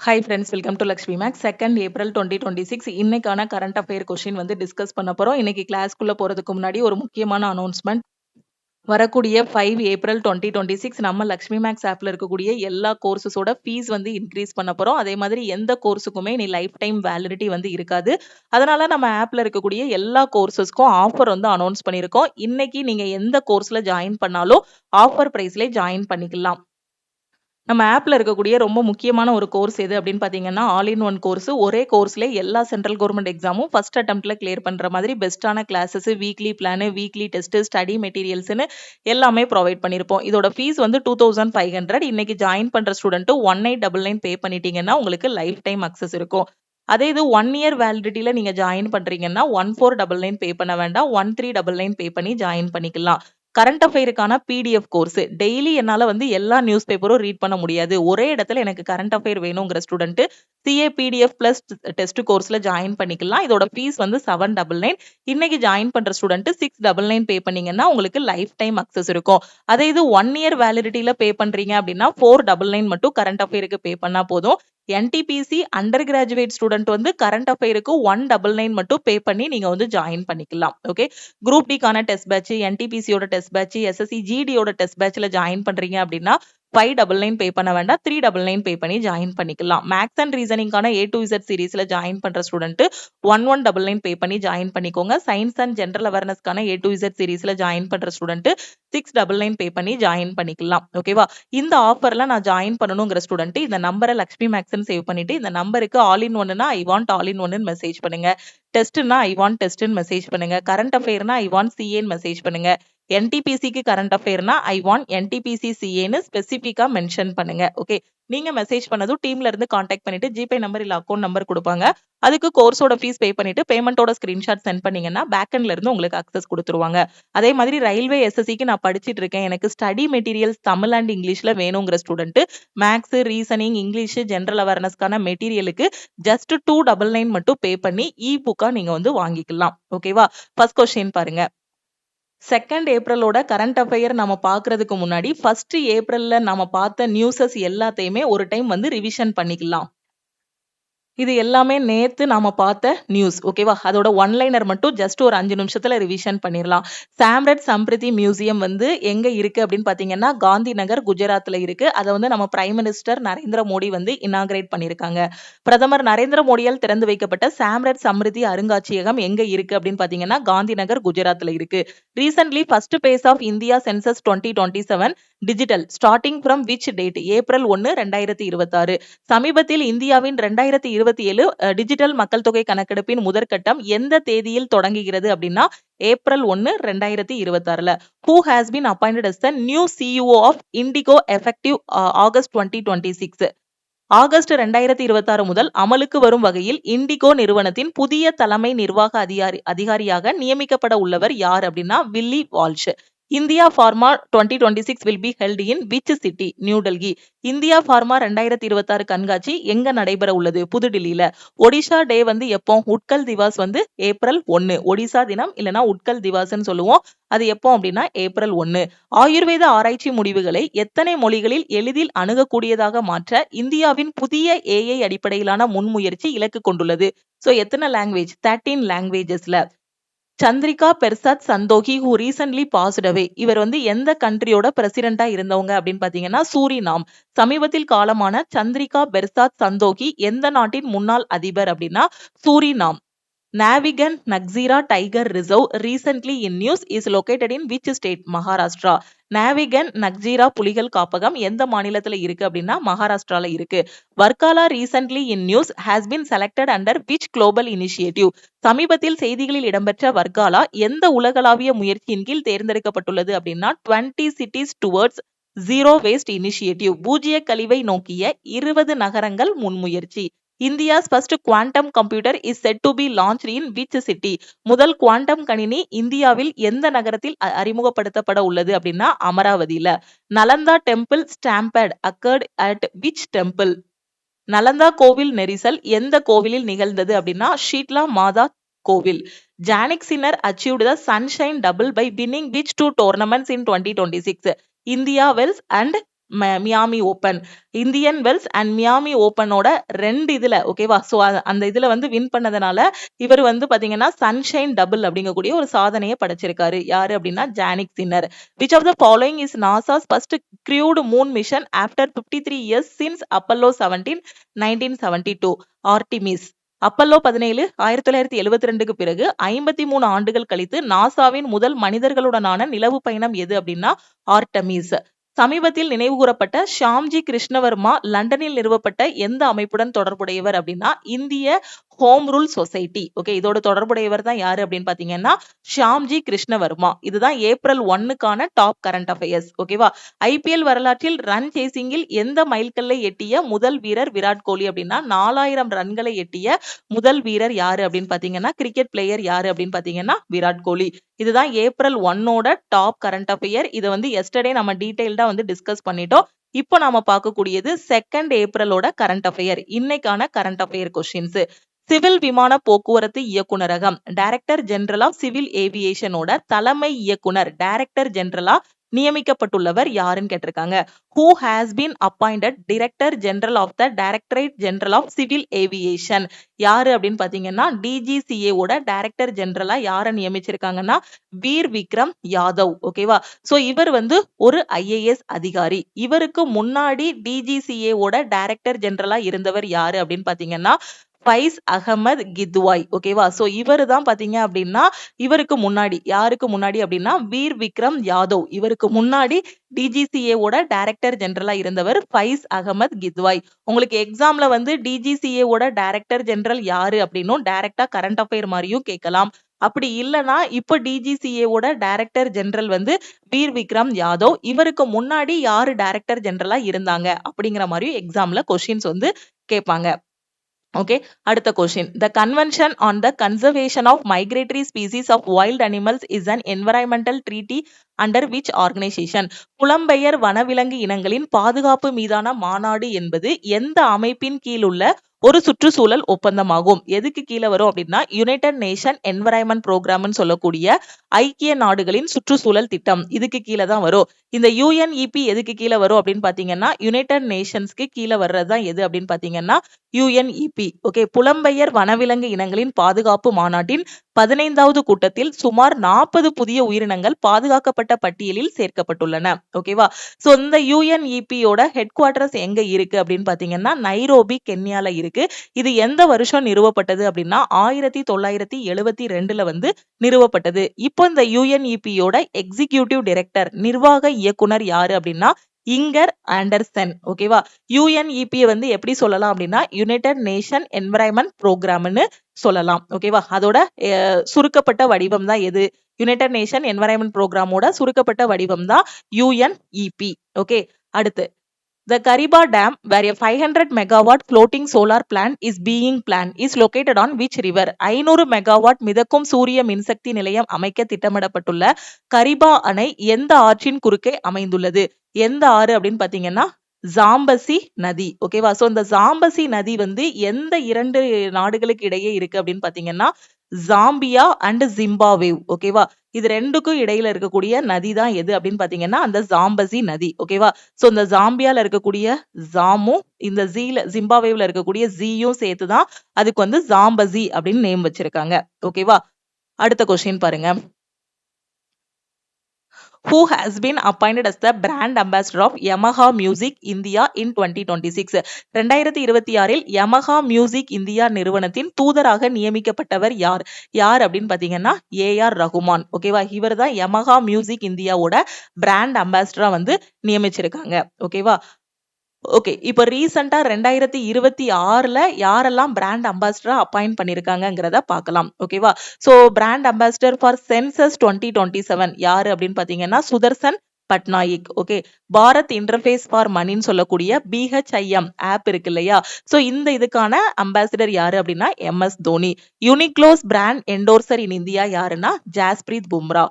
Hi friends, welcome to Lakshmi Max. 2nd April 2026 இன்னைக்கான current affair question discuss பண்ண போறோம். இன்னைக்கு கிளாஸ்க்குள்ள போறதுக்கு முன்னாடி ஒரு முக்கியமான அனௌன்ஸ்மெண்ட். வரக்கூடிய 5 ஏப்ரல் 2026 நம்ம லக்ஷ்மி மேக்ஸ் ஆப்ல இருக்கக்கூடிய எல்லா கோர்சஸோட ஃபீஸ் இன்க்ரீஸ் பண்ண போறோம். அதே மாதிரி எந்த கோர்ஸுக்குமே நீ லைஃப் டைம் வேலிடிட்டி இருக்காது. அதனால நம்ம ஆப்ல இருக்கக்கூடிய எல்லா கோர்சஸ்க்கும் ஆஃபர் அனௌன்ஸ் பண்ணியிருக்கோம். இன்னைக்கு நீங்க எந்த கோர்ஸ்ல ஜாயின் பண்ணாலும் ஆஃபர் பிரைஸ்ல ஜாயின் பண்ணிக்கலாம். நம்ம ஆப்ல இருக்கக்கூடிய ரொம்ப முக்கியமான ஒரு கோர்ஸ் எது அப்படின்னு பாத்தீங்கன்னா ஆல் இன் ஒன் கோர்ஸ். ஒரே கோர்ஸ்ல எல்லா சென்ட்ரல் கவர்மெண்ட் எக்ஸாமும் ஃபர்ஸ்ட் அட்டெம்ப்ட்ல கிளியர் பண்ற மாதிரி பெஸ்டான classes, weekly plan, weekly test, study மெட்டீரியல்ஸ்னு எல்லாமே ப்ரொவைட் பண்ணிருப்போம். இதோட ஃபீஸ் 2500. இன்னைக்கு ஜாயின் பண்ற ஸ்டூடெண்ட் 1899 பே பண்ணிட்டீங்கன்னா உங்களுக்கு லைஃப் டைம் அக்சஸ் இருக்கும். அதே இது 1 இயர் வேலிடிட்டியில நீங்க ஜாயின் பண்றீங்கன்னா 1499 பே பண்ண வேண்டாம், 1399 பே பண்ணி ஜாயின் பண்ணிக்கலாம். கரண்ட் அஃபேருக்கான பிடிஎஃப் கோர்ஸ். டெய்லி என்னால எல்லா நியூஸ் பேப்பரும் ரீட் பண்ண முடியாது. ஒரே இடத்துல எனக்கு கரண்ட் அஃபேர் வேணுங்கிற student CA PDF plus test கோர்ஸ்ல ஜாயின் பண்ணிக்கலாம். இதோட ஃபீஸ் 799. இன்னைக்கு ஜாயின் பண்ற ஸ்டூடெண்ட் 699 பே பண்ணீங்கன்னா உங்களுக்கு லைஃப் டைம் அக்சஸ் இருக்கும். அதே இது 1 இயர் வேலிடிட்டியில பே பண்றீங்க அப்படின்னா 499 மட்டும் கரண்ட் அஃபேருக்கு பே பண்ணா போதும். NTPC under graduate student current அஃபேருக்கு 199 மட்டும் பே பண்ணி நீங்க ஜாயின் பண்ணிக்கலாம். ஓகே, குரூப் டிக்கான டெஸ்ட் பேட்ச், என்டிபிசியோட டெஸ்ட் பேட்ச், எஸ்எஸ்சி ஜிடியோட டெஸ்ட் பேட்ச்ல ஜாயின் பண்றீங்க அப்படின்னா 599 பே பண்ண வேண்டாம், 399 பே பண்ணி ஜாயின் பண்ணிக்கலாம். மேக்ஸ் அண்ட் ரீசனிங்கான A to Z சீரீஸ்ல ஜாயின் பண்ற ஸ்டூடெண்ட் 1199 பே பண்ணி ஜாயின் பண்ணிக்கோங்க. சயின்ஸ் அண்ட் ஜெனரல் அவேர்னஸ்க்கான A to Z சீரீஸ்ல ஜாயின் பண்ற ஸ்டூடெண்ட் 699 பே பண்ணி ஜாயின் பண்ணிக்கலாம். ஓகேவா? இந்த ஆஃபர்ல நான் ஜாயின் பண்ணணுங்கிற ஸ்டூடெண்ட் இந்த நம்பரை லக்ஷ்மி மேக்ஸ்ன்னு சேவ் பண்ணிட்டு இந்த நம்பருக்கு ஆல் இன் ஒன்னுனா ஐ வாண்ட் ஆல் இன் ஒன்னு மெசேஜ் பண்ணுங்க. டெஸ்ட்னா ஐ வாண்ட் டெஸ்ட்னு மெசேஜ் பண்ணுங்க. கரண்ட் அஃபேர்னா ஐ வாண்ட் சிஏன்னு மெசேஜ் பண்ணுங்க. என்டிபிசிக்கு கரண்ட் அஃபேர்னா ஐ வாண்ட் என்டிபிசி சிஏன்னு ஸ்பெசிபிக்கா மென்ஷன் பண்ணுங்க. ஓகே, நீங்க மெசேஜ் பண்ணதும் டீம்ல இருந்து கான்டாக்ட் பண்ணிட்டு ஜிபே நம்பர் இல்ல அக்கௌண்ட் நம்பர் கொடுப்பாங்க. அதுக்கு கோர்ஸோட ஃபீஸ் பே பண்ணிட்டு பேமெண்டோட ஸ்கிரீன்ஷாட் சென்ட் பண்ணீங்கன்னா பேக்எண்ட்ல இருந்து உங்களுக்கு அக்சஸ் கொடுத்துருவாங்க. அதே மாதிரி ரயில்வே எஸ்எஸ்சிக்கு நான் படிச்சிட்டு இருக்கேன், எனக்கு ஸ்டடி மெட்டீரியல்ஸ் தமிழ் அண்ட் இங்கிலீஷ்ல வேணுங்கிற student maths, reasoning, English, general அவேர்னஸ்க்கான மெட்டீரியலுக்கு ஜஸ்ட் 299 மட்டும் பே பண்ணி இ புக்கா நீங்க வாங்கிக்கலாம். ஓகேவா? ஃபர்ஸ்ட் கொஸ்டின் பாருங்க. 2nd ஏப்ரலோட கரண்ட் அஃபேர் நம்ம பாக்குறதுக்கு முன்னாடி 1st ஏப்ரல்ல நம்ம பார்த்த நியூஸஸ் எல்லாத்தையுமே ஒரு டைம் ரிவிஷன் பண்ணிக்கலாம். இது எல்லாமே நேத்து நாம பார்த்த நியூஸ். ஓகேவா? அதோட ஒன்லைனர் மட்டும் ஜஸ்ட் ஒரு 5 நிமிஷத்துல ரிவிஷன் பண்ணிடலாம். சாம்ரட் சம்பிரிதி மியூசியம் எங்க இருக்கு அப்படின்னு பாத்தீங்கன்னா காந்தி நகர், குஜராத்ல இருக்கு. அதை நம்ம prime minister Narendra Modi inaugurate பண்ணிருக்காங்க. பிரதமர் நரேந்திர மோடியால் திறந்து வைக்கப்பட்ட சாம்ரட் சம்பிரிதி அருங்காட்சியகம் எங்க இருக்கு அப்படின்னு பாத்தீங்கன்னா காந்தி நகர், குஜராத்ல இருக்கு. Recently first phase of India census 2027 digital starting from which date? April 1, 2026. சமீபத்தில் இந்தியாவின் 2027 டிஜிட்டல் மக்கள் தொகை கணக்கெடுப்பின் முதற்கட்டம் எந்த தேதியில் தொடங்குகிறது அப்படின்னா April 1, 2026. Who has been appointed as the new CEO of Indigo effective August 2026? August 2026 முதல் அமலுக்கு வரும் வகையில் இண்டிகோ நிறுவனத்தின் புதிய தலைமை நிர்வாக அதிகாரியாக நியமிக்கப்பட உள்ளவர் யார் அப்படின்னா Willie Walsh. India Pharma 2026 will be held in which city? New Delhi. India Pharma 2026 கண்காட்சி எங்க நடைபெற உள்ளது? புதுடில்லியில. ஒடிஷா டே எப்போ? உட்கல் திவாஸ் ஏப்ரல் 1. ஒடிசா தினம் இல்லனா உட்கல் திவாஸ்ன்னு சொல்லுவோம். அது எப்போ அப்படின்னா ஏப்ரல் 1. ஆயுர்வேத ஆராய்ச்சி முடிவுகளை எத்தனை மொழிகளில் எளிதில் அணுகக்கூடியதாக மாற்ற இந்தியாவின் புதிய ஏஐ அடிப்படையிலான முன்முயற்சி இலக்கு கொண்டுள்ளது? சோ எத்தனை லாங்குவேஜ்? 13 லாங்குவேஜஸ்ல. Chandrika Persad Santokhi who recently passed away. இவர் எந்த கண்ட்ரியோட பிரசிடென்டா இருந்தவங்க அப்படின்னு பாத்தீங்கன்னா சூரினாம். சமீபத்தில் காலமான சந்திரிகா பெர்சாத் சந்தோகி எந்த நாட்டின் முன்னாள் அதிபர் அப்படின்னா Suriname. Navigant Nagzira Tiger Reserve recently in news is located in which state? Maharashtra. Navigant Nagzira புலிகள் காப்பகம் எந்த மாநிலத்துல இருக்கு அப்படின்னா மகாராஷ்டிரால இருக்கு. Varkala recently in news has been selected under which global initiative? சமீபத்தில் செய்திகளில் இடம்பெற்ற வர்க்காலா எந்த உலகளாவிய முயற்சியின் கீழ் தேர்ந்தெடுக்கப்பட்டுள்ளது அப்படின்னா 20 cities towards zero waste initiative. பூஜ்ய கழிவை நோக்கிய 20 நகரங்கள் முன்முயற்சி. India's first quantum computer is said to be launched in which city? முதல் குவாண்டம் கணினி இந்தியாவில் எந்த நகரத்தில் அறிமுகப்படுத்தப்பட உள்ளது அப்படின்னா அமராவதியில. Nalanda temple stampede occurred at which temple? Nalanda கோவில் நெரிசல் எந்த கோவிலில் நிகழ்ந்தது அப்படின்னா ஷீட்லா மாதா கோவில். Jannik Sinner achieved the sunshine double by winning which two tournaments in 2026? India Wells and Miami Open, Indian Wells and Miami ஓபனோட 2 இதுல ஓகேவா. சோ அந்த இதுல வந்து வின் பண்ணதுனால இவர் வந்து பாத்தீங்கன்னா சன்ஷைன் டபுள் அப்படிங்கக்கூடிய ஒரு சாதனையை படைச்சிருக்காரு. யாரு அப்படின்னா Jannik Sinner. Which of the following is NASA's first crewed moon mission after 53 years since Apollo 17 1972? Artemis. Apollo 17 1972க்கு பிறகு 53 ஆண்டுகள் கழித்து நாசாவின் முதல் மனிதர்களுடனான நிலவு பயணம் எது அப்படின்னா ஆர்டமிஸ். சமீபத்தில் நினைவு கூறப்பட்ட ஷாம்ஜி கிருஷ்ணவர்மா லண்டனில் நிறுவப்பட்ட எந்த அமைப்புடன் தொடர்புடையவர் அப்படின்னா இந்திய ஹோம் ரூல் சொசைட்டி. ஓகே, இதோட தொடர்புடையவர் தான் யாரு அப்படின்னு பாத்தீங்கன்னா ஷாம்ஜி கிருஷ்ணவர்மா. இதுதான் ஏப்ரல் 1க்கான டாப் கரண்ட் அஃபேர்ஸ். ஓகேவா. ஐபிஎல் வரலாற்றில் ரன் சேசிங்கில் எந்த மைல்கல்லை எட்டிய முதல் வீரர் விராட் கோலி அப்படின்னா 4000 ரன்களை எட்டிய முதல் வீரர் யாரு அப்படின்னு பாத்தீங்கன்னா கிரிக்கெட் பிளேயர் யாரு அப்படின்னு பாத்தீங்கன்னா விராட் கோலி. இதுதான் ஏப்ரல் 1ஓட டாப் கரண்ட் அஃபேர். இதை வந்து எஸ்டர்டே நம்ம டீடைல்டா வந்து டிஸ்கஸ் பண்ணிட்டோம். இப்போ நாம பார்க்கக்கூடியது 2 ஏப்ரலோட கரண்ட் அஃபேர். இன்னைக்கான கரண்ட் அஃபேர் கொஸ்டின்ஸ். சிவில் விமான போக்குவரத்து இயக்குனரகம் டைரக்டர் ஜெனரல் ஆஃப் சிவில் ஏவியேஷனோட தலைமை இயக்குனர் டைரக்டர் ஜெனரலா நியமிக்கப்பட்டுள்ளவர் யாருன்னு கேட்டிருக்காங்க. Who has been appointed Director General of the Directorate General of Civil Aviation? யாரு அப்படின்னு பாத்தீங்கன்னா DGCA ஓட டைரக்டர் ஜெனரலா யாரை நியமிச்சிருக்காங்கன்னா வீர் விக்ரம் யாதவ். ஓகேவா. சோ இவர் வந்து ஒரு IAS அதிகாரி. இவருக்கு முன்னாடி DGCA ஓட டைரக்டர் ஜெனரலா இருந்தவர் யாரு அப்படின்னு பாத்தீங்கன்னா ஃபைஸ் அகமது கித்வாய். ஓகேவா. சோ இவரு தான் பாத்தீங்க அப்படின்னா இவருக்கு முன்னாடி யாருக்கு முன்னாடி அப்படின்னா வீர் விக்ரம் யாதவ். இவருக்கு முன்னாடி DGCA ஓட டைரக்டர் ஜெனரலா இருந்தவர் ஃபைஸ் அகமது கித்வாய். உங்களுக்கு எக்ஸாம்ல வந்து DGCA ஓட டைரக்டர் ஜெனரல் யாரு அப்படின்னும் டைரக்டா கரண்ட் அஃபேர் மாதிரியும் கேட்கலாம். அப்படி இல்லனா இப்போ DGCA ஓட டைரக்டர் ஜெனரல் வந்து வீர் விக்ரம் யாதவ். இவருக்கு முன்னாடி யாரு டைரக்டர் ஜெனரலா இருந்தாங்க அப்படிங்கிற மாதிரி எக்ஸாம்ல கொஸ்டின்ஸ் வந்து கேட்பாங்க. ஓகே, அடுத்த question. The Convention on the Conservation of Migratory Species of Wild Animals is an environmental treaty under which organization? புலம்பெயர் வனவிலங்கு இனங்களின் பாதுகாப்பு மீதான மாநாடு என்பது எந்த அமைப்பின் கீழ் உள்ள ஒரு சுற்றுச்சூழல் ஒப்பந்தமாகும்? எதுக்கு கீழே வரும் அப்படின்னா யுனைடெட் நேஷன் என்வரான்மெண்ட் ப்ரோக்ராம்னு சொல்லக்கூடிய ஐக்கிய நாடுகளின் சுற்றுச்சூழல் திட்டம். இதுக்கு கீழே தான் வரும். இந்த UNEP எதுக்கு கீழே வரும் அப்படின்னு பாத்தீங்கன்னா யுனைடெட் நேஷன்ஸ்க்கு கீழே வர்றதுதான் எது அப்படின்னு பாத்தீங்கன்னா UNEP. ஓகே, புலம்பெயர் வனவிலங்கு இனங்களின் பாதுகாப்பு மாநாட்டின் 15வது கூட்டத்தில் சுமார் 40 புதிய உயிரினங்கள் பாதுகாக்கப்பட்ட பட்டியலில் சேர்க்கப்பட்டுள்ளன. ஓகேவா. சோ இந்த UNEP-யோட ஹெட் குவார்டர்ஸ் எங்க இருக்கு அப்படின்னு பாத்தீங்கன்னா நைரோபி, கென்யால இருக்கு. இது எந்த வருஷம் நிறுவப்பட்டது அப்படின்னா 1972ல வந்து நிறுவப்பட்டது. இப்போ இந்த UNEP-யோட எக்ஸிகியூட்டிவ் டைரக்டர் நிர்வாக இயக்குனர் யாரு அப்படின்னா இங்கர் ஆண்டர்சன். ஓகேவா. UNEP வந்து எப்படி சொல்லலாம் அப்படின்னா யுனைடெட் நேஷன் என்வரான்மெண்ட் ப்ரோக்ராம்னு சொல்லலாம். ஓகேவா. அதோட சுருக்கப்பட்ட வடிவம் தான் எது? யுனைடெட் நேஷன் என்வரான்மெண்ட் ப்ரோக்ராமோட சுருக்கப்பட்ட வடிவம் தான் UNEP. ஓகே, அடுத்து. The Kariba Dam, where a 500 megawatt floating solar plant is being planned, is located on which river? 500 megawatt மிதக்கும் சூரிய மின்சக்தி நிலையம் அமைக்க திட்டமிடப்பட்டுள்ள கரிபா அணை எந்த ஆற்றின் குறுக்கே அமைந்துள்ளது? எந்த ஆறு அப்படின்னு பாத்தீங்கன்னா ஜாம்பசி நதி. ஓகேவா. சோ இந்த ஜாம்பசி நதி வந்து எந்த 2 நாடுகளுக்கு இடையே இருக்கு அப்படின்னு பாத்தீங்கன்னா ஜாம்பியா அண்ட் ஜிம்பாப்வே. ஓகேவா. இது ரெண்டுக்கும் இடையில இருக்கக்கூடிய நதி தான் எது அப்படின்னு பாத்தீங்கன்னா அந்த ஜாம்பசி நதி. ஓகேவா. சோ இந்த ஜாம்பியால இருக்கக்கூடிய ஜாமும் இந்த ஜிம்பாப்வேல இருக்கக்கூடிய ஜியும் சேர்த்துதான் அதுக்கு வந்து ஜாம்பசி அப்படின்னு நேம் வச்சிருக்காங்க. ஓகேவா. அடுத்த கொஸ்டின் பாருங்க. Who has been appointed as the brand ambassador of Yamaha Music India in 2026? 2026இல் Yamaha Music India நிறுவனத்தின் தூதராக நியமிக்கப்பட்டவர் யார்? யார் அப்படின்னு பாத்தீங்கன்னா AR ரகுமான். ஓகேவா. இவர் தான் Yamaha Music Indiaவோட பிராண்ட் அம்பாசிடரா வந்து நியமிச்சிருக்காங்க. ஓகேவா. ஓகே, இப்போ ரீசெண்டா 2026ல யாரெல்லாம் பிராண்ட் அம்பாசிடரா அப்பாயிண்ட் பண்ணிருக்காங்கிறத பார்க்கலாம். ஓகேவா. So brand ambassador for census 2027 யாரு அப்படின்னு பாத்தீங்கன்னா Sudarsan Pattnaik. Okay, Bharat interface for மணின்னு சொல்லக்கூடிய BHIM ஆப் இருக்கு இல்லையா. சோ இந்த இதுக்கான அம்பாசிடர் யாரு அப்படின்னா MS Dhoni. Uniqlo's brand endorser in India யாருன்னா Jasprit Bumrah.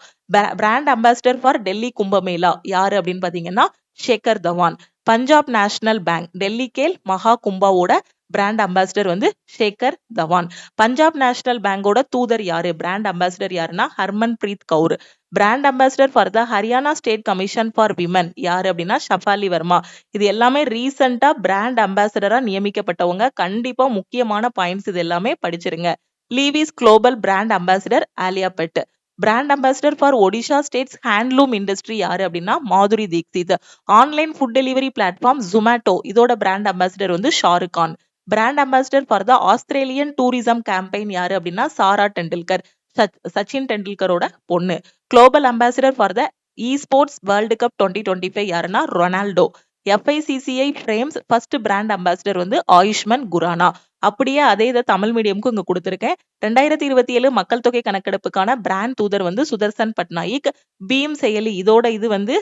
Brand ambassador for Delhi Kumbh Mela யாரு அப்படின்னு பாத்தீங்கன்னா ஷேகர் தவான். பஞ்சாப் நேஷனல் பேங்க் டெல்லி கேல் மகா கும்பாவோட பிராண்ட் அம்பாசிடர் வந்து ஷேகர் தவான். பஞ்சாப் நேஷனல் பேங்கோட தூதர் யாரு, பிராண்ட் அம்பாசிடர் யாருன்னா Harmanpreet Kaur. Brand ambassador for the Haryana state commission for women யாரு அப்படின்னா ஷஃபாலி வர்மா. இது எல்லாமே ரீசெண்டா பிராண்ட் அம்பாசிடரா நியமிக்கப்பட்டவங்க. கண்டிப்பா முக்கியமான பாயிண்ட்ஸ் இது எல்லாமே படிச்சிருங்க. Levi's global brand ambassador Alia Bhatt. Brand ambassador for Odisha states handloom industry யாரு அப்படின்னா Madhuri Dixit. Online food delivery platform Zomato இதோட பிராண்ட் அம்பாசிடர் வந்து Shahrukh Khan. Brand ambassador for the Australian tourism campaign யாரு அப்படின்னா சாரா டெண்டுல்கர், சச்சின் டெண்டுல்கரோட பொண்ணு. Global ambassador for the esports World Cup 2025 யாருன்னா Ronaldo. FICCI Frames first brand ambassador வந்து ஆயுஷ்மன் குரானா. அப்படியே அதே இதை தமிழ் மீடியமுக்கு இங்க கொடுத்திருக்கேன். 2027 மக்கள் தொகை கணக்கெடுப்புக்கான பிராண்ட் தூதர் வந்து சுதர்சன் பட்நாயிக். பீம் செயலி இதோட இது வந்து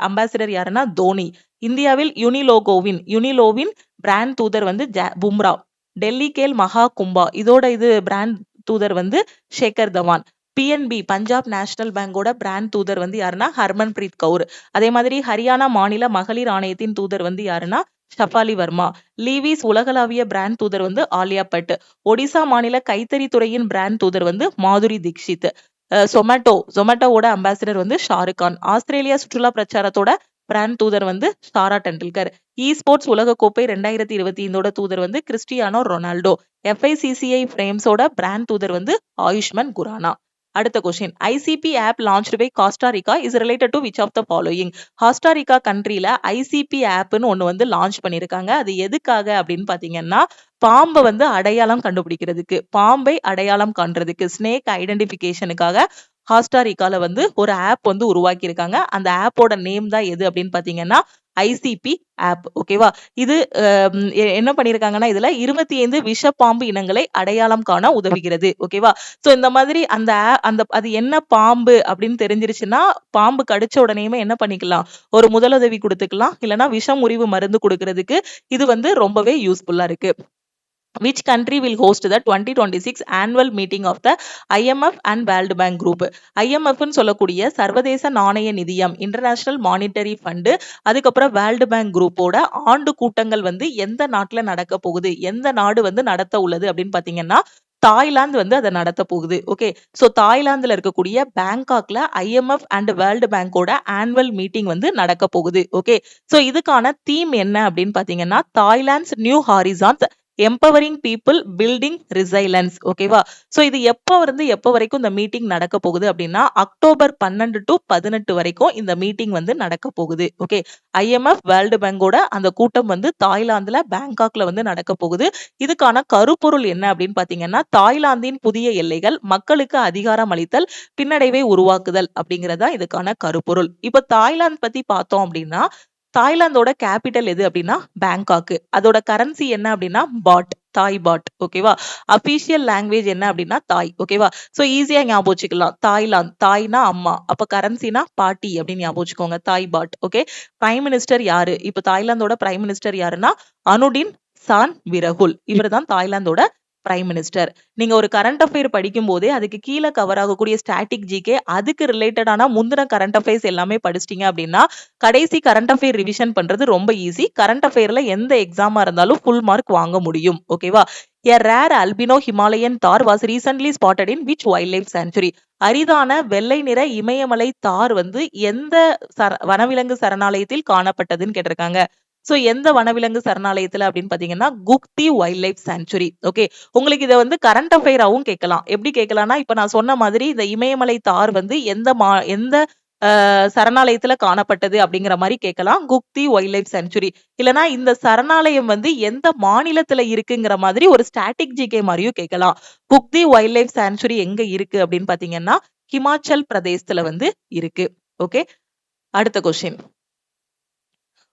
அம்பாசிடர் யாருன்னா தோனி. இந்தியாவில் யுனிலோவின் பிராண்ட் தூதர் வந்து பும்ரா. டெல்லி கேல் மகா கும்பா இதோட இது பிராண்ட் தூதர் வந்து ஷேகர் தவான். PNB பஞ்சாப் நேஷனல் பேங்கோட பிராண்ட் தூதர் வந்து யாருன்னா ஹர்மன் பிரீத் கவுர். அதே மாதிரி ஹரியானா மாநில மகளிர் ஆணையத்தின் தூதர் வந்து யாருன்னா ஷஃபாலி வர்மா. லீவிஸ் உலகளாவிய பிராண்ட் தூதர் வந்து ஆலியா பட். ஒடிசா மாநில கைத்தறி துறையின் பிராண்ட் தூதர் வந்து மாதுரி தீக்ஷித். ஜொமேட்டோவோட அம்பாசிடர் வந்து ஷாருக் கான். ஆஸ்திரேலியா சுற்றுலா பிரச்சாரத்தோட பிராண்ட் தூதர் வந்து சாரா டெண்டுல்கர். இ ஸ்போர்ட்ஸ் உலகக்கோப்பை 2025 தூதர் வந்து கிறிஸ்டியானோ ரொனால்டோ. FICCI ஃப்ரேம்ஸோட பிராண்ட் தூதர் வந்து ஆயுஷ்மன் குரானா. அடுத்த question, ICP app launched by Costa Rica is related to which of the following. Costa Rica கண்ட்ரில ICP ஆப்னு ஒன்னு வந்து லான்ச் பண்ணிருக்காங்க. அது எதுக்காக அப்படின்னு பாத்தீங்கன்னா பாம்பை வந்து அடையாளம் கண்டுபிடிக்கிறதுக்கு, பாம்பை அடையாளம் காண்றதுக்கு, ஸ்னேக் ஐடென்டிபிகேஷனுக்காக காஸ்டாரிக்கால வந்து ஒரு ஆப் வந்து உருவாக்கி இருக்காங்க. அந்த ஆப்போட நேம் தான் எது அப்படின்னு பாத்தீங்கன்னா ICP ஆப். ஓகேவா, இது என்ன பண்ணிருக்காங்கன்னா இதுல 25 விஷ பாம்பு இனங்களை அடையாளம் காண உதவுகிறது. ஓகேவா, சோ இந்த மாதிரி அந்த அது என்ன பாம்பு அப்படின்னு தெரிஞ்சிருச்சுன்னா பாம்பு கடிச்ச உடனேயுமே என்ன பண்ணிக்கலாம், ஒரு முதலுதவி கொடுத்துக்கலாம், இல்லைன்னா விஷம் முறிவு மருந்து கொடுக்கறதுக்கு இது வந்து ரொம்பவே யூஸ்ஃபுல்லா இருக்கு. Which country will host the 2026 annual meeting of the IMF and World Bank Group? IMF ன்னு சொல்லக்கூடிய சர்வதேச நாணய நிதியம், இன்டர்நேஷனல் மானிட்டரி ஃபண்ட், அதுக்கப்புறம் வேர்ல்டு பேங்க் குரூப்போட ஆண்டு கூட்டங்கள் வந்து எந்த நாட்டுல நடக்க போகுது, எந்த நாடு வந்து நடத்த உள்ளது அப்படின்னு பாத்தீங்கன்னா தாய்லாந்து வந்து அதை நடத்த போகுது. ஓகே, சோ தாய்லாந்துல இருக்கக்கூடிய பேங்காக்ல IMF அண்ட் வேர்ல்டு பேங்கோட ஆனுவல் மீட்டிங் வந்து நடக்க போகுது. ஓகே, சோ இதுக்கான தீம் என்ன அப்படின்னு பாத்தீங்கன்னா Thailand's new horizons empowering people building resilience. ஓகேவா, சோ இது எப்போ வரைக்கும் இந்த மீட்டிங் நடக்க போகுது அப்படின்னா அக்டோபர் 12 to 18 வரைக்கும் இந்த மீட்டிங் வந்து நடக்க போகுது. ஓகே, IMF வேர்ல்டு பேங்கோட அந்த கூட்டம் வந்து தாய்லாந்துல பேங்காக்ல வந்து நடக்க போகுது. இதுக்கான கருப்பொருள் என்ன அப்படின்னு பாத்தீங்கன்னா தாய்லாந்தின் புதிய எல்லைகள், மக்களுக்கு அதிகாரம் அளித்தல், பின்னடைவை உருவாக்குதல் அப்படிங்கறதா இதுக்கான கருப்பொருள். இப்ப தாய்லாந்து பத்தி பார்த்தோம் அப்படின்னா தாய்லாந்தோட கேபிட்டல் எது அப்படின்னா பேங்காக். அதோட கரன்சி என்ன அப்படின்னா பாட், தாய் பாட். ஓகேவா, அபிஷியல் லாங்குவேஜ் என்ன அப்படின்னா தாய். ஓகேவா, சோ ஈஸியா ஞாபகம் வச்சுக்கலாம். தாய்லாந்து, தாய்னா அம்மா, அப்ப கரன்சினா பாட்டி அப்படின்னு ஞாபகம் வச்சுக்கோங்க, தாய் பாட். ஓகே, பிரைம் மினிஸ்டர் யாரு, இப்ப தாய்லாந்தோட பிரைம் மினிஸ்டர் யாருன்னா அனுடின் சான் விரகுல். இவர் தான் தாய்லாந்தோட பிரைம் மினிஸ்டர். நீங்க ஒரு கரண்ட் அஃபேர் படிக்கும் போதே அதுக்கு கீழே கவர் ஆகக்கூடிய ஸ்டாட்டிக் ஜிகே, அதுக்கு ரிலேட்டடான முந்தின கரண்ட் அஃபேர்ஸ் எல்லாமே படிச்சிட்டீங்க அப்படின்னா கடைசி கரண்ட் அஃபேர் ரிவிஷன் பண்றது ரொம்ப ஈஸி. கரண்ட் அஃபேர்ல எந்த எக்ஸாமா இருந்தாலும் ஃபுல் மார்க் வாங்க முடியும். ஓகேவா, a rare albino Himalayan thar was recently spotted in which wildlife sanctuary? அரிதான வெள்ளை நிற இமயமலை தார் வந்து எந்த வனவிலங்கு சரணாலயத்தில் காணப்பட்டதுன்னு கேட்டிருக்காங்க. சோ எந்த வனவிலங்கு சரணாலயத்துல அப்படின்னு பாத்தீங்கன்னா குக்தி வைல்ட் லைஃப் சாங்சுரி. ஓகே, உங்களுக்கு இதை வந்து கரண்ட் அஃபேராவும் கேட்கலாம். எப்படி கேட்கலாம்னா இப்ப நான் சொன்ன மாதிரி இந்த இமயமலை தார் வந்து எந்த சரணாலயத்துல காணப்பட்டது அப்படிங்கிற மாதிரி கேட்கலாம், குக்தி வைல்ட் லைஃப் சாங்சுரி. இல்லைன்னா இந்த சரணாலயம் வந்து எந்த மாநிலத்துல இருக்குங்கிற மாதிரி ஒரு ஸ்டாட்டிக் ஜிகே மாதிரியும் கேட்கலாம். குக்தி வைல்ட் லைஃப் சாங்சுரி எங்க இருக்கு அப்படின்னு பாத்தீங்கன்னா ஹிமாச்சல் பிரதேசத்துல வந்து இருக்கு. ஓகே, அடுத்த question,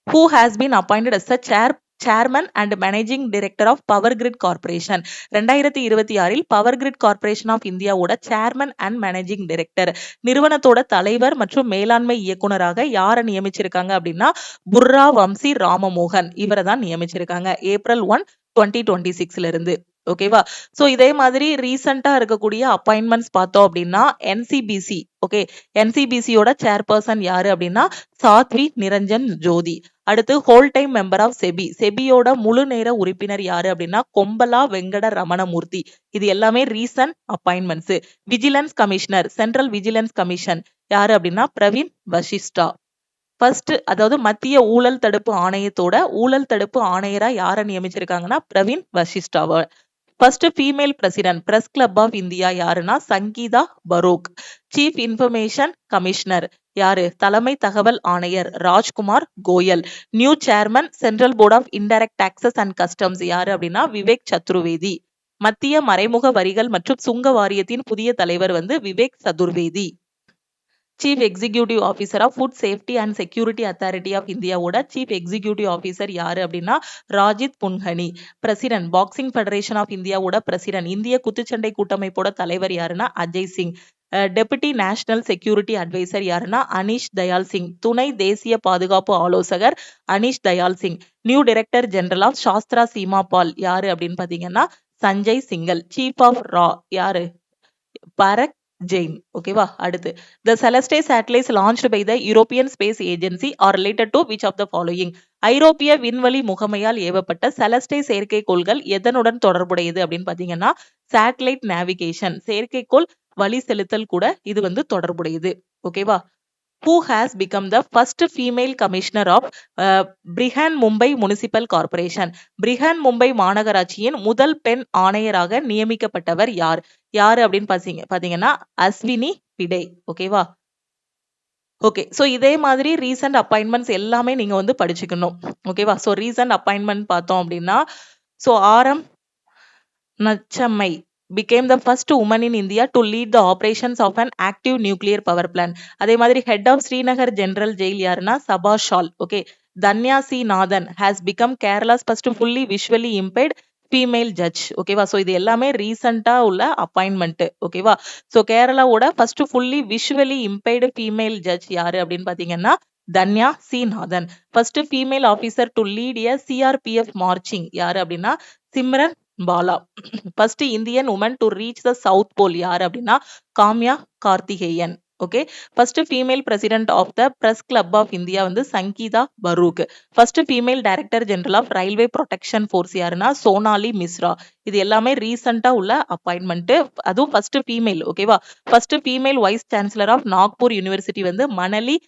who has been appointed as the chairman and managing director of Power Grid Corporation? 2026 power grid corporation of இந்தியாவோட சேர்மன் அண்ட் மேனேஜிங் டைரக்டர், நிறுவனத்தோட தலைவர் மற்றும் மேலாண்மை இயக்குனராக யாரை நியமிச்சிருக்காங்க அப்படின்னா புர்ரா வம்சி ராமமோகன். இவரை தான் நியமிச்சிருக்காங்க April 1, 2026 இருந்து. ஓகேவா, சோ இதே மாதிரி ரீசெண்டா இருக்கக்கூடிய அப்பாயின்மெண்ட்ஸ் பார்த்தோம் அப்படின்னா NCBC. ஓகே, NCBCயோட சேர்பர்சன் யாரு அப்படின்னா சாத்வி நிரஞ்சன் ஜோதி. அடுத்து whole time member of SEBI. செபியோட முழு நேர உறுப்பினர் யாரு அப்படின்னா கொம்பலா வெங்கட ரமணமூர்த்தி. இது எல்லாமே recent appointments. Vigilance commissioner, central vigilance commission யாரு அப்படின்னா பிரவீன் வசிஷ்டா. ஃபர்ஸ்ட் அதாவது மத்திய ஊழல் தடுப்பு ஆணையத்தோட ஊழல் தடுப்பு ஆணையரா யாரை நியமிச்சிருக்காங்கன்னா பிரவீன் வசிஷ்டாவை. First female president Press club of India யாருன்னா Sangeeta Barooah. Chief information commissioner யாரு தலைமை தகவல் ஆணையர் Rajkumar Goyal. New chairman Central Board of Indirect Taxes and Customs யாரு அப்படின்னா விவேக் சதுர்வேதி. மத்திய மறைமுக வரிகள் மற்றும் சுங்க வாரியத்தின் புதிய தலைவர் வந்து Vivek Chaturvedi. Chief executive officer of food safety and security authority of இந்தியாவோட சீஃப் எக்ஸிகியூட்டிவ் ஆஃபீஸர் யாரு அப்படின்னா Rajit Punhani. President boxing federation of இந்தியாவோட பிரசிடென்ட் இந்திய குத்துச்சண்டை கூட்டமைப்போட தலைவர் யாருன்னா Ajay Singh. Deputy national security adviser யாருன்னா அனீஷ் தயால் சிங். துணை தேசிய பாதுகாப்பு ஆலோசகர் Anish Dayal Singh. New director general of Sashastra Seema Bal யாரு அப்படின்னு பாத்தீங்கன்னா சஞ்சய் சிங்கல். சீஃப் ஆஃப் ரா யாரு பரக் ஜெயின். ஓகேவா. அடுத்து the Celeste satellites launched by the European Space Agency are related to which of the following? ஐரோப்பிய விண்வெளி முகமையால் ஏவப்பட்ட செலஸ்டே செயற்கைக்கோள்கள் எதனுடன் தொடர்புடையது அப்படின்னு பாத்தீங்கன்னா சேட்டலைட் நேவிகேஷன், செயற்கைக்கோள் வழி செலுத்தல் கூட இது வந்து தொடர்புடையது. ஓகேவா. Who has become the first female commissioner of Brihan Mumbai Municipal Corporation? Brihan Mumbai மாநகராட்சியின் முதல் பெண் ஆணையராக நியமிக்கப்பட்டவர் யார்? யாரு அப்படின்னு பாத்தீங்கன்னா அஸ்வினி பிடே. ஓகேவா. ஓகே. ஸோ இதே மாதிரி ரீசன்ட் அப்பாயின்மெண்ட்ஸ் எல்லாமே நீங்க வந்து படிச்சுக்கணும். ஓகேவா. ஸோ ரீசன்ட் அப்பாயின்மெண்ட் பார்த்தோம் அப்படின்னா so RM. நச்சம்மை became the first woman in India to lead the operations of an active nuclear power plant. அதே மாதிரி head of Srinagar General Jail யாருன்னா Saba Shal. Okay. Thanya C Nathan has become Kerala's first fully visually impaired female judge. ஓகேவா. So இது எல்லாமே ரீசெண்டா உள்ள appointment. ஓகேவா. So கேரளாவோட first fully visually impaired female judge யாரு அப்படின்னு பாத்தீங்கன்னா Thanya C Nathan. First female officer to lead a CRPF marching யாரு அப்படின்னா Simran Bala. First Indian woman to reach the South Pole யாரு அப்படின்னா Kaamya Karthikeyan. Okay. First female president of the Press club of India வந்து Sangeeta Barooah. First female director general of Railway Protection force யாருன்னா சோனாலி மிஸ்ரா. இது எல்லாமே ரீசெண்டா உள்ள அப்பாயின்மெண்ட். அதுவும் ஃபர்ஸ்ட் ஃபீமேல். ஓகேவா. First female vice chancellor of Nagpur university வந்து மணலி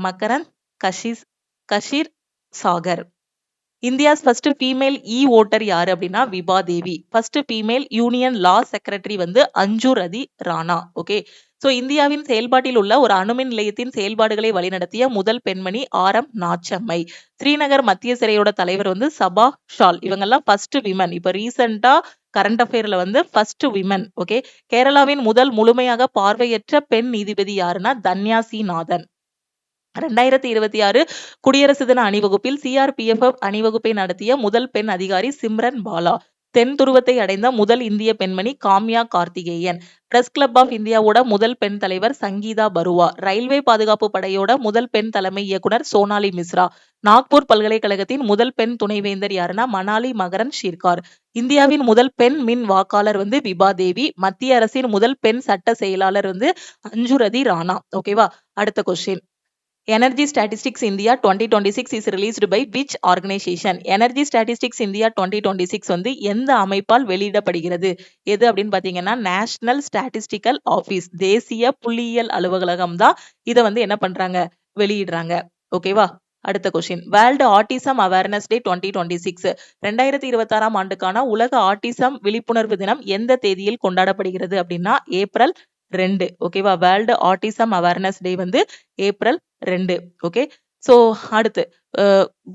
மக்கரன் Kshirsagar. India's first female voter யாரு அப்படின்னா Vibha Devi. First female union law secretary வந்து அஞ்சு ரதி ராணா. ஓகே. ஸோ இந்தியாவின் செயல்பாட்டில் உள்ள ஒரு அணுமின் நிலையத்தின் செயல்பாடுகளை வழிநடத்திய முதல் பெண்மணி ஆர்.எம். நாச்சம்மை. ஸ்ரீநகர் மத்திய சிறையோட தலைவர் வந்து சபா ஷால். இவங்கெல்லாம் ஃபர்ஸ்ட் விமன். இப்ப ரீசெண்டா கரண்ட் அஃபேர்ல வந்து ஃபர்ஸ்ட் விமன். ஓகே. கேரளாவின் முதல் முழுமையாக பார்வையற்ற பெண் நீதிபதி யாருன்னா தன்யா சி நாதன். 2026 குடியரசு தின அணிவகுப்பில் சிஆர்பிஎஃப் அணிவகுப்பை நடத்திய முதல் பெண் அதிகாரி சிம்ரன் பாலா. தென் துருவத்தை அடைந்த முதல் இந்திய பெண்மணி Kamya Karthikeyan. Press club of இந்தியாவோட முதல் பெண் தலைவர் சங்கீதா பருவா. ரயில்வே பாதுகாப்பு படையோட முதல் பெண் தலைமை இயக்குனர் சோனாலி மிஸ்ரா. நாக்பூர் பல்கலைக்கழகத்தின் முதல் பெண் துணைவேந்தர் யாருன்னா மணாலி மகரன் ஷீர்கார். இந்தியாவின் முதல் பெண் மின் வாக்காளர் வந்து விபா தேவி. மத்திய அரசின் முதல் பெண் சட்ட செயலாளர் வந்து அஞ்சுரதி ராணா. ஓகேவா. அடுத்த question. Energy Statistics India 2026 is released by which organization? Energy Statistics India 2026 வந்து எந்த அமைப்பால் வெளியிடப்படுகிறது? எது அப்படின்னு பாத்தீங்கன்னா நேஷனல் ஸ்டாட்டிஸ்டிக்கல் ஆபீஸ், தேசிய புள்ளியியல் அலுவலகம் தான் இதை வந்து என்ன பண்றாங்க வெளியிடுறாங்க. ஓகேவா. அடுத்த question. World autism awareness day 2026 2026 ஆண்டுக்கான உலக ஆட்டிசம் விழிப்புணர்வு தினம் எந்த தேதியில் கொண்டாடப்படுகிறது அப்படின்னா ஏப்ரல் 2. ஓகேவா. வேர்ல்டு ஆட்டிசம் அவேர்னஸ் டே வந்து ஏப்ரல் 2. ஓகே. சோ அடுத்து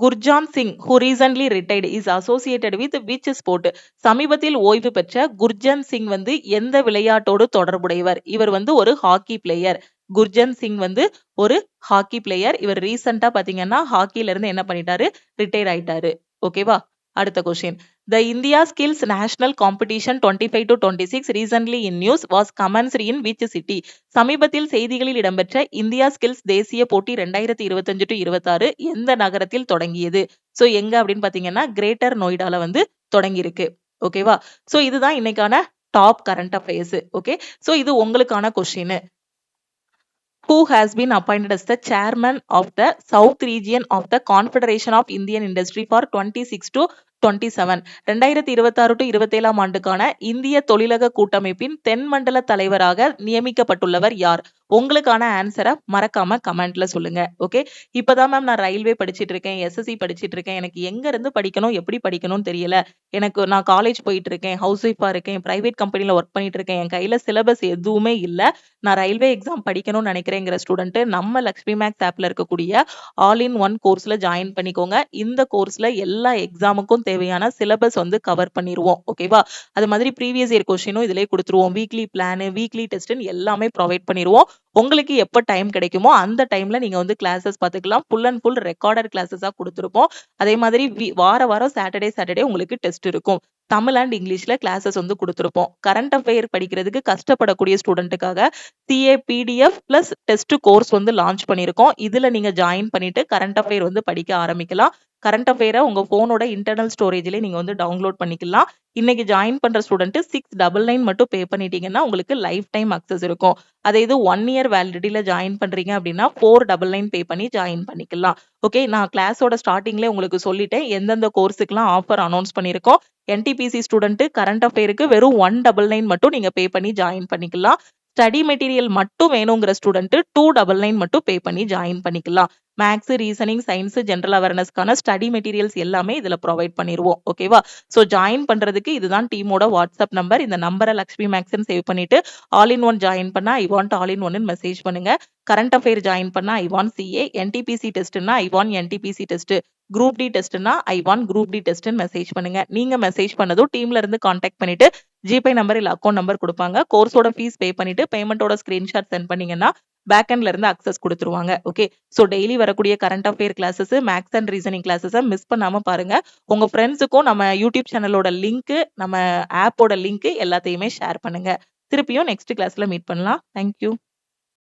குர்ஜான் Singh who recently retired is associated with which sport? சமீபத்தில் ஓய்வு பெற்ற குர்ஜன் சிங் வந்து எந்த விளையாட்டோடு தொடர்புடையவர்? இவர் வந்து ஒரு ஹாக்கி பிளேயர். குர்ஜன் சிங் வந்து ஒரு ஹாக்கி பிளேயர். இவர் ரீசெண்டா பாத்தீங்கன்னா ஹாக்கில இருந்து என்ன பண்ணிட்டாரு ரிட்டையர் ஆயிட்டாரு. ஓகேவா. அடுத்த question. The India Skills National Competition 25-26 recently in news was commenced in which city? சமீபத்தில் செய்திகளில் இடம்பெற்ற இந்தியா ஸ்கில்ஸ் தேசிய போட்டி 2025-26 எந்த நகரத்தில் தொடங்கியது? சோ எங்க அப்படின்னு பாத்தீங்கன்னா கிரேட்டர் நொய்டால வந்து தொடங்கி இருக்கு. ஓகேவா. சோ இதுதான் இன்னைக்கான top current affairs. Okay. So இது உங்களுக்கான question. who has been appointed as the chairman of the South region of the Confederation of Indian Industry for 26 to 27 2026 to 27 ஆண்டுக்கான இந்திய தொழிலக கூட்டமைப்பின் தென்மண்டல தலைவராக நியமிக்கப்பட்டுள்ளவர் யார்? உங்களுக்கான ஆன்சரை மறக்காம கமெண்ட்ல சொல்லுங்க. ஓகே, இப்பதான் மேம் நான் ரயில்வே படிச்சிட்டு இருக்கேன், எஸ்எஸ்சி படிச்சிட்டு இருக்கேன், எனக்கு எங்க இருந்து படிக்கணும் எப்படி படிக்கணும்னு தெரியல, நான் காலேஜ் போயிட்டு இருக்கேன், ஹவுஸ் ஒய்ஃபா இருக்கேன், பிரைவேட் கம்பெனில ஒர்க் பண்ணிட்டு இருக்கேன், என் கையில சிலபஸ் எதுவுமே இல்ல, நான் ரயில்வே எக்ஸாம் படிக்கணும்னு நினைக்கிறேங்கிற ஸ்டூடெண்ட் நம்ம லக்ஷ்மி மேக்ஸ் ஆப்ல இருக்கக்கூடிய ஆல் இன் ஒன் கோர்ஸ்ல ஜாயின் பண்ணிக்கோங்க. இந்த கோர்ஸ்ல எல்லா எக்ஸாமுக்கும் தேவையான சிலபஸ் வந்து கவர் பண்ணிடுவோம். ஓகேவா? அது மாதிரி ப்ரீவியஸ் இயர் கொஸ்டினும் இதிலே கொடுத்துருவோம். வீக்லி பிளான், வீக்லி டெஸ்ட் எல்லாமே ப்ரொவைட் பண்ணிடுவோம். உங்களுக்கு எப்ப டைம் கிடைக்குமோ அந்த டைம்ல நீங்க வந்து கிளாஸஸ் பார்த்துக்கலாம். ஃபுல் அண்ட் ஃபுல் ரெக்கார்டட் கிளாஸஸா கொடுத்துருப்போம். அதே மாதிரி வாரம் சாட்டர்டே உங்களுக்கு டெஸ்ட் இருக்கும். தமிழ் அண்ட் இங்கிலீஷ்ல கிளாஸஸ் வந்து கொடுத்துருப்போம். கரண்ட் அஃபேர் படிக்கிறதுக்கு கஷ்டப்படக்கூடிய ஸ்டூடெண்ட்டுக்காக CA PDF plus test course வந்து லான்ச் பண்ணியிருக்கோம். இதுல நீங்க ஜாயின் பண்ணிட்டு கரண்ட் அஃபேர் வந்து படிக்க ஆரம்பிக்கலாம். கரண்ட் அஃபேரை உங்க போனோட இன்டர்னல் ஸ்டோரேஜ்ல நீங்க வந்து டவுன்லோட் பண்ணிக்கலாம். இன்னைக்கு ஜாயின் பண்ற ஸ்டூடெண்ட் 699 மட்டும் பே பண்ணிட்டீங்கன்னா உங்களுக்கு லைஃப் டைம் அக்சஸ் இருக்கும். அதே இது 1 இயர் வேலிடிட்டியில ஜாயின் பண்றீங்க அப்படின்னா 499 பே பண்ணி ஜாயின் பண்ணிக்கலாம். ஓகே, நான் கிளாஸோட ஸ்டார்டிங்ல உங்களுக்கு சொல்லிட்டேன் எந்தெந்த கோர்ஸுக்குலாம் ஆஃபர் அனௌன்ஸ் பண்ணியிருக்கோம். NTPC ஸ்டூடெண்ட் கரண்ட் அஃபேருக்கு வெறும் 199 மட்டும் நீங்க பே பண்ணி ஜாயின் பண்ணிக்கலாம். ஸ்டடி மெட்டீரியல் மட்டும் வேணுங்கிற ஸ்டூடெண்ட் 299 மட்டும் பே பண்ணி ஜாயின் பண்ணிக்கலாம். மேக்ஸ், ரீசனிங், சயின்ஸ், ஜெனரல் அவேர்னஸ்க்கான ஸ்டடி மெட்டீரியல்ஸ் எல்லாமே இதுல ப்ரொவைட் பண்ணிடுவோம். ஓகேவா? ஸோ ஜாயின் பண்றதுக்கு இதுதான் டீமோட வாட்ஸ்அப் நம்பர். இந்த நம்பரை லக்ஷ்மி மேக்ஸ்ன்னு சேவ் பண்ணிட்டு ஆல் இன் ஒன் ஜாயின் பண்ணா ஐ வாண்ட் ஆல் இன் ஒன்னு மெசேஜ் பண்ணுங்க. கரண்ட் அஃபேர் ஜாயின் பண்ணா ஐ வாண்ட் CA, NTPC டெஸ்ட்னா I want NTPC test, group D டெஸ்ட்னா I want group D test message பண்ணுங்க. நீங்க மெசேஜ் பண்ணதும் டீம்ல இருந்து கான்டாக்ட் பண்ணிட்டு ஜிபே நம்பர் இல்ல அக்கௌண்ட் நம்பர் கொடுப்பாங்க. கோர்ஸோட ஃபீஸ் பே பண்ணிட்டு பேமெண்டோட ஸ்கிரீன்ஷாட் சென்ட் பண்ணீங்கன்னா பேக்எண்ட்ல இருந்து அக்சஸ் கொடுத்துருவாங்க. ஓகே, ஸோ டெய்லி வரக்கூடிய current affair classes, maths and reasoning கிளாஸஸை மிஸ் பண்ணாம பாருங்க. உங்க ஃப்ரெண்ட்ஸுக்கும் நம்ம யூடியூப் சேனலோட லிங்க், நம்ம ஆப்போட லிங்க் எல்லாத்தையுமே ஷேர் பண்ணுங்க. திருப்பியும் நெக்ஸ்ட் கிளாஸ்ல மீட் பண்ணலாம். தேங்க்யூ.